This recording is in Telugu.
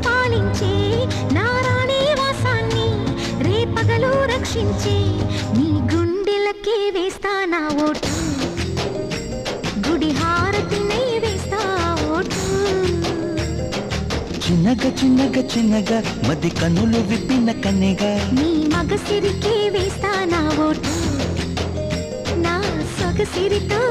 పాలించే నారాణి వాసాన్ని రేపగలు రక్షించే నీ గుండెలకే వేస్తా నా ఓటు గుడి హారతినై వేస్తా ఓటు చిన్నగా చిన్నగా చిన్నగా మది కన్నులు విప్పిన కన్నెగా నీ మగసిరికే వేస్తా నా ఓటు నా సొగసిరితో